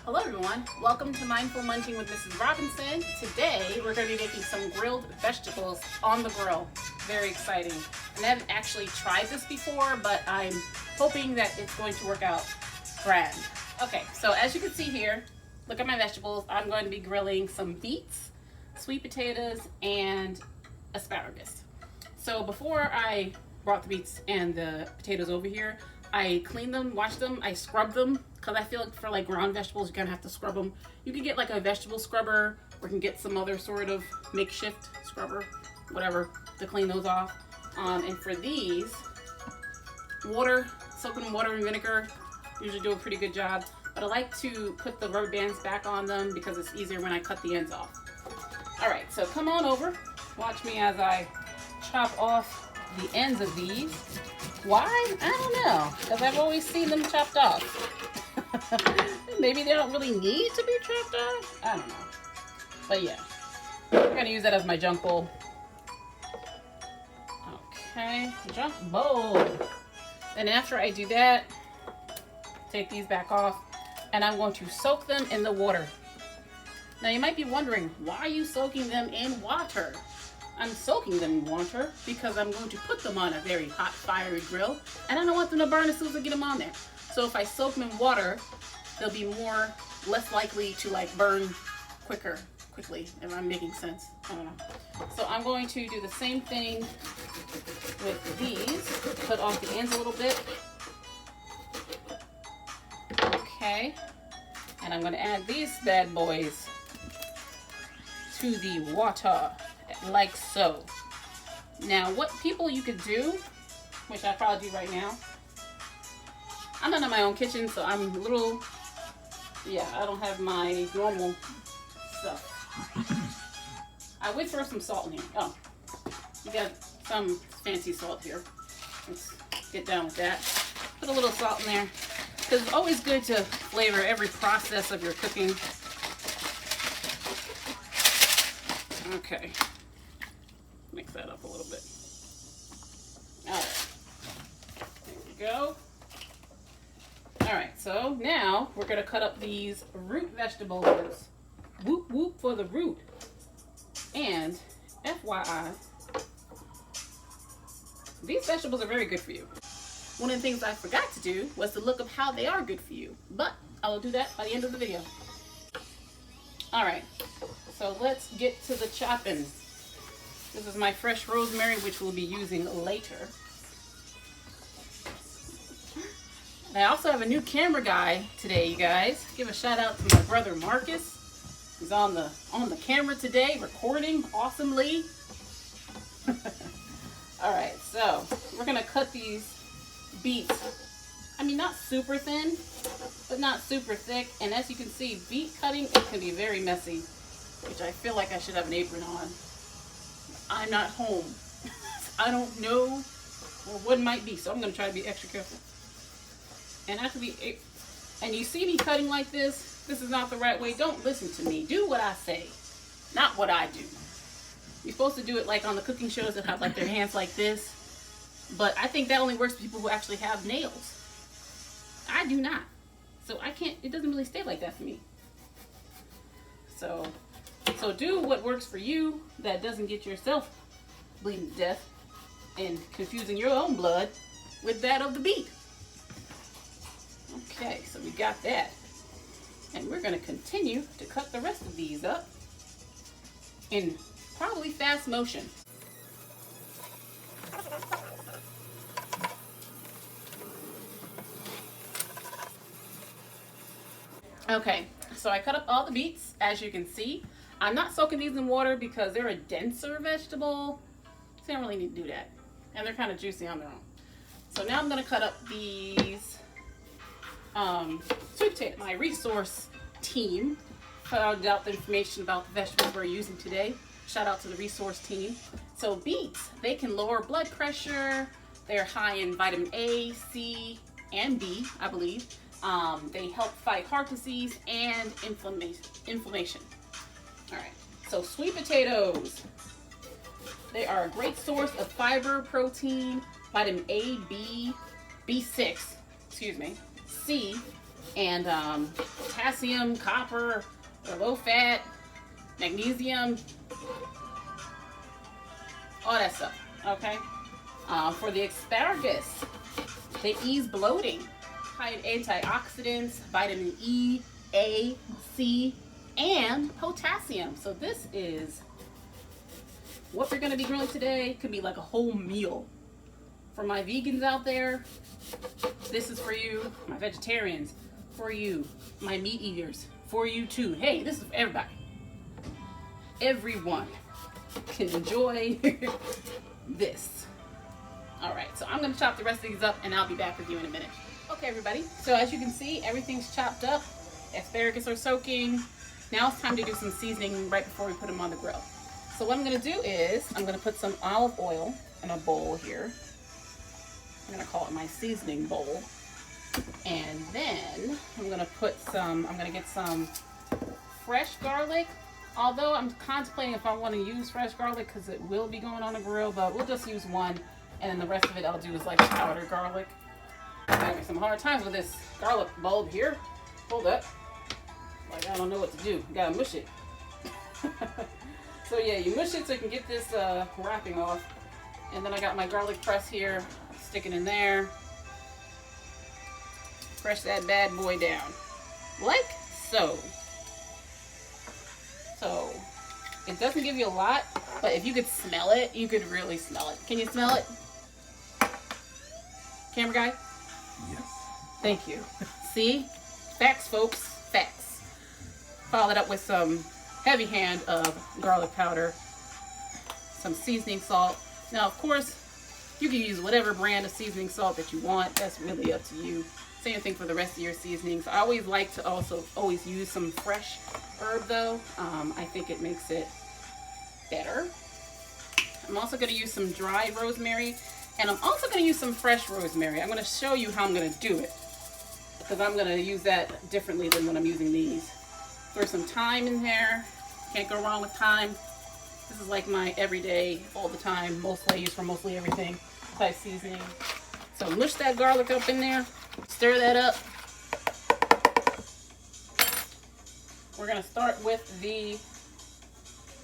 Hello everyone, welcome to Mindful Munching with Mrs. Robinson. Today we're going to be making some grilled vegetables on the grill. Very exciting. I haven't actually tried this before, but I'm hoping that it's going to work out grand. Okay, so as you can see here, look at my vegetables. I'm going to be grilling some beets, sweet potatoes, and asparagus. So before I brought the beets and the potatoes over here, I cleaned them, washed them, I scrubbed them, because I feel like for like ground vegetables, you're going to have to scrub them. You can get like a vegetable scrubber, or you can get some other sort of makeshift scrubber, whatever, to clean those off. And for these, water, soak them in water and vinegar, usually do a pretty good job. But I like to put the rubber bands back on them because it's easier when I cut the ends off. Alright, so come on over, watch me as I chop off the ends of these. Why? I don't know, because I've always seen them chopped off. Maybe they don't really need to be chopped off? I don't know. But yeah, I'm going to use that as my junk bowl. Okay, junk bowl. Then after I do that, take these back off, and I'm going to soak them in the water. Now you might be wondering, why are you soaking them in water? I'm soaking them in water because I'm going to put them on a very hot, fiery grill, and I don't want them to burn as soon as I get them on there. So if I soak them in water, they'll be less likely to like burn quickly, if I'm making sense. I don't know. So I'm going to do the same thing with these. Cut off the ends a little bit. Okay. And I'm going to add these bad boys to the water, like so. Now, what you could do, which I probably do right now, I'm not in my own kitchen, so I'm a little, I don't have my normal stuff. I would throw some salt in here. Oh, you got some fancy salt here. Let's get down with that. Put a little salt in there, because it's always good to flavor every process of your cooking. Okay. Mix that up a little bit. Alright. There we go. Alright, so now we're going to cut up these root vegetables. Whoop whoop for the root. And FYI, these vegetables are very good for you. One of the things I forgot to do was to look up how they are good for you. But I will do that by the end of the video. Alright, so let's get to the chopping. This is my fresh rosemary, which we'll be using later. And I also have a new camera guy today, you guys. Give a shout out to my brother Marcus. He's on the camera today, recording awesomely. Alright, so we're gonna cut these beets. I mean, not super thin, but not super thick. And as you can see, beet cutting, it can be very messy, which I feel like I should have an apron on. I'm not home. I don't know what it might be, so I'm going to try to be extra careful. And you see me cutting like this is not the right way. Don't listen to me. Do what I say, not what I do. You're supposed to do it like on the cooking shows that have like their hands like this, but I think that only works for people who actually have nails. I do not. So I can't, it doesn't really stay like that for me. So do what works for you that doesn't get yourself bleeding to death and confusing your own blood with that of the beet. Okay, so we got that. And we're going to continue to cut the rest of these up in probably fast motion. Okay, so I cut up all the beets, as you can see. I'm not soaking these in water because they're a denser vegetable, so you don't really need to do that. And they're kind of juicy on their own. So now I'm going to cut up these sweet potatoes. My resource team found out the information about the vegetables we're using today. Shout out to the resource team. So beets, they can lower blood pressure. They're high in vitamin A, C, and B, I believe. They help fight heart disease and inflammation. Alright, so sweet potatoes. They are a great source of fiber, protein, vitamin A, B, B6, C, and potassium, copper, they're low fat, magnesium, all that stuff, okay? For the asparagus, they ease bloating, high in antioxidants, vitamin E, A, C, and potassium. So this is what we're gonna be grilling today. Could be like a whole meal. For my vegans out there, this is for you. My vegetarians, for you. My meat eaters, for you too. Hey, this is for everybody. Everyone can enjoy this. All right, so I'm gonna chop the rest of these up and I'll be back with you in a minute. Okay, everybody, so as you can see, everything's chopped up. Asparagus are soaking. Now it's time to do some seasoning right before we put them on the grill. So what I'm gonna do is, I'm gonna put some olive oil in a bowl here. I'm gonna call it my seasoning bowl. And then I'm gonna get some fresh garlic. Although I'm contemplating if I want to use fresh garlic because it will be going on the grill, but we'll just use one, and then the rest of it I'll do is like powdered garlic. I'm having some hard times with this garlic bulb here. Hold up. Like I don't know what to do. You gotta mush it. So yeah, you mush it so you can get this wrapping off. And then I got my garlic press here. Stick it in there. Press that bad boy down. Like so. So, it doesn't give you a lot, but if you could smell it, you could really smell it. Can you smell it? Camera guy? Yes. Thank you. See? Facts, folks. Facts. Follow it up with some heavy hand of garlic powder, some seasoning salt. Now, of course, you can use whatever brand of seasoning salt that you want. That's really up to you. Same thing for the rest of your seasonings. I always like to always use some fresh herb though. I think it makes it better. I'm also going to use some dried rosemary, and I'm also going to use some fresh rosemary. I'm going to show you how I'm going to do it because I'm going to use that differently than when I'm using these. Throw some thyme in there. Can't go wrong with thyme. This is like my everyday, all the time, mostly I use for mostly everything type seasoning. So mush that garlic up in there. Stir that up. We're going to start with the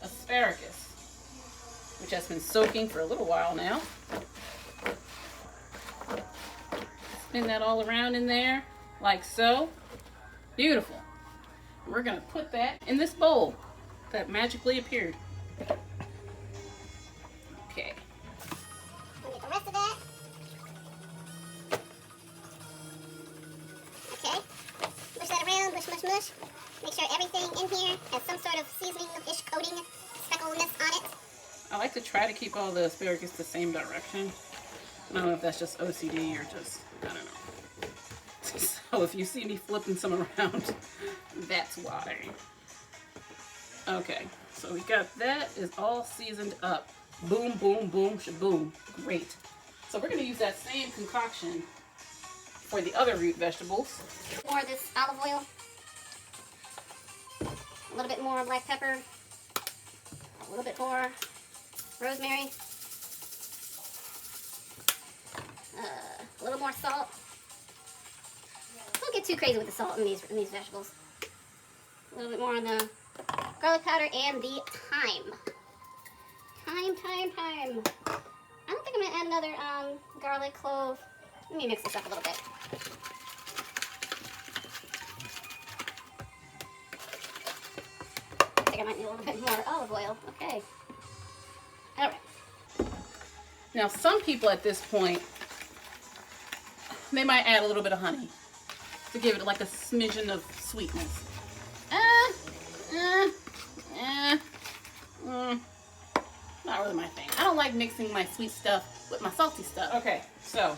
asparagus, which has been soaking for a little while now. Spin that all around in there, like so. Beautiful. We're going to put that in this bowl that magically appeared. Okay. We'll get the rest of that. Okay. Mush that around, mush, mush, mush. Make sure everything in here has some sort of seasoning-ish coating, speckleness on it. I like to try to keep all the asparagus the same direction. I don't know if that's just OCD or just, I don't know. So if you see me flipping some around, that's why. Okay, so we got that is all seasoned up. Boom, boom, boom, shaboom. Great. So we're going to use that same concoction for the other root vegetables. More of this olive oil. A little bit more black pepper. A little bit more rosemary. A little more salt. Don't get too crazy with the salt in these vegetables. A little bit more on the garlic powder and the thyme. Thyme. I don't think I'm gonna add another garlic clove. Let me mix this up a little bit. I think I might need a little bit more olive oil. Okay. All right. Now some people at this point, they might add a little bit of honey to give it like a smidgen of sweetness. Not really my thing. I don't like mixing my sweet stuff with my salty stuff. Okay, so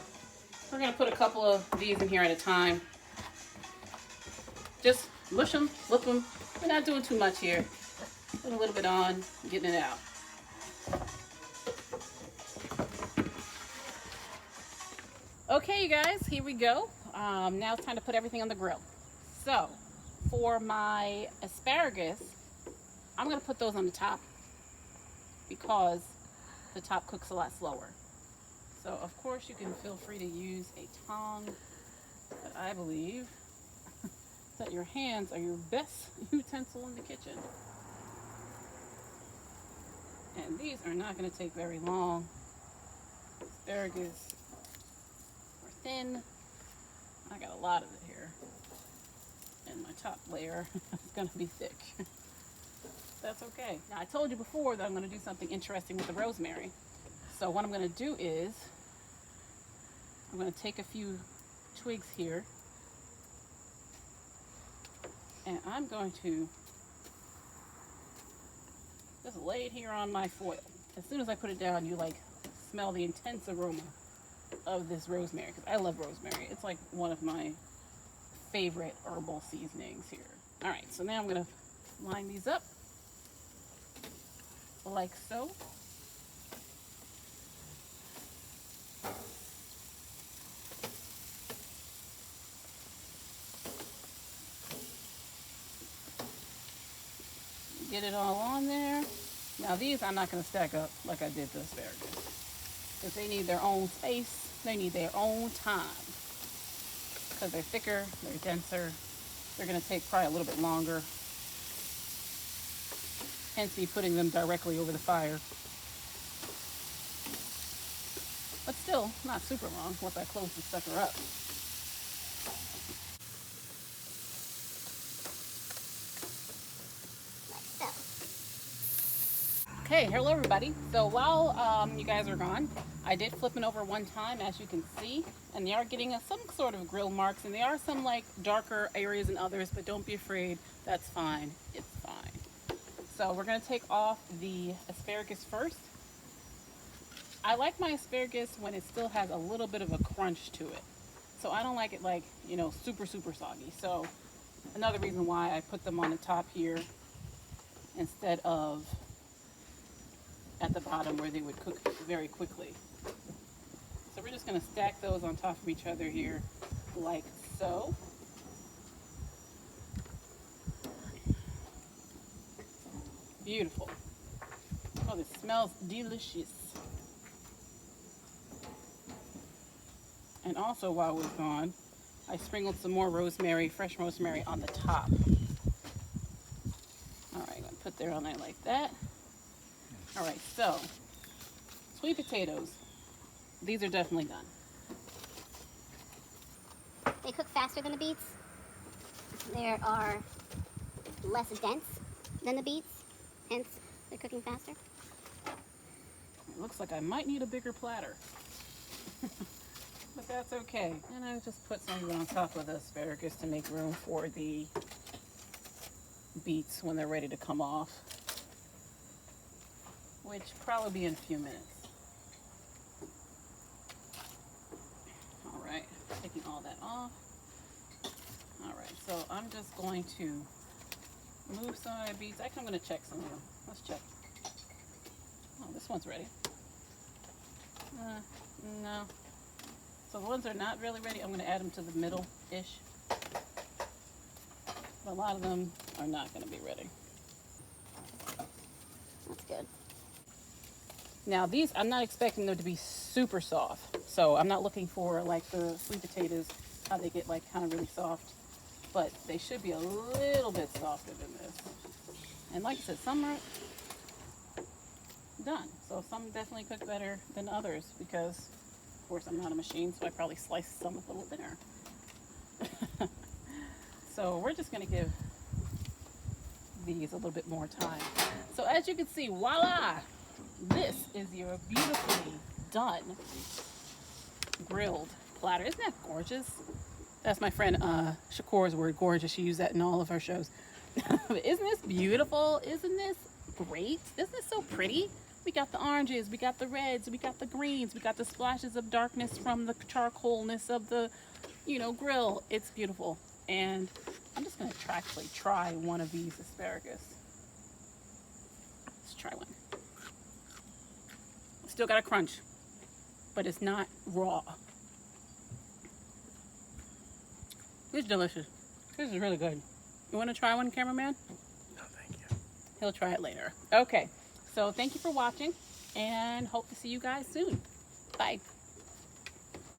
we're gonna put a couple of these in here at a time. Just mush them, flip them. We're not doing too much here. Put a little bit on, getting it out. Okay, you guys, here we go. Now it's time to put everything on the grill. So, for my asparagus, I'm going to put those on the top because the top cooks a lot slower. So, of course, you can feel free to use a tongs, but I believe that your hands are your best utensil in the kitchen. And these are not going to take very long. Asparagus are thin. I got a lot of it here. And my top layer is going to be thick. That's okay. Now I told you before that I'm going to do something interesting with the rosemary. So what I'm going to do is I'm going to take a few twigs here and I'm going to just lay it here on my foil. As soon as I put it down, you like smell the intense aroma of this rosemary, because I love rosemary. It's like one of my favorite herbal seasonings here. All right, so now I'm going to line these up like so. Get it all on there. Now these I'm not going to stack up like I did the asparagus, because they need their own space, they need their own time, because they're thicker, they're denser, they're going to take probably a little bit longer, hence me putting them directly over the fire. But still, not super long once I close the sucker up. Okay, hello everybody. So while you guys are gone, I did flip it over one time, as you can see, and they are getting some sort of grill marks, and there are some like darker areas in others, but don't be afraid, that's fine, it's fine. So we're gonna take off the asparagus first. I like my asparagus when it still has a little bit of a crunch to it. So I don't like it like, you know, super soggy. So another reason why I put them on the top here instead of at the bottom where they would cook very quickly. So we're just going to stack those on top of each other here like so. Beautiful. Oh, this smells delicious. And also while we're gone, I sprinkled some more rosemary, fresh rosemary on the top. All right, I'm going to put that on there like that. All right, so sweet potatoes. These are definitely done. They cook faster than the beets. They are less dense than the beets, hence they're cooking faster. It looks like I might need a bigger platter. But that's okay. And I just put some of it on top of the asparagus to make room for the beets when they're ready to come off, which probably be in a few minutes. All right, taking all that off. All right, so I'm just going to move some of my beets. Actually, I'm going to check some of them. Let's check. Oh, this one's ready. No. So the ones that are not really ready, I'm going to add them to the middle-ish. But a lot of them are not going to be ready. That's good. Now these, I'm not expecting them to be super soft. So I'm not looking for like the sweet potatoes, how they get like kind of really soft. But they should be a little bit softer than this. And like I said, some are done. So some definitely cook better than others because, of course, I'm not a machine, so I probably slice some a little thinner. So we're just going to give these a little bit more time. So as you can see, voila! This is your beautifully done grilled platter. Isn't that gorgeous? That's my friend Shakur's word, gorgeous. She used that in all of her shows. Isn't this beautiful? Isn't this great? Isn't this so pretty? We got the oranges, we got the reds, we got the greens, we got the splashes of darkness from the charcoalness of the, you know, grill. It's beautiful. And I'm just going to actually try one of these asparagus. Let's try one. Still got a crunch, but it's not raw. It's delicious. This is really good. You want to try one, cameraman? No, thank you. He'll try it later. Okay, so thank you for watching, and hope to see you guys soon. Bye.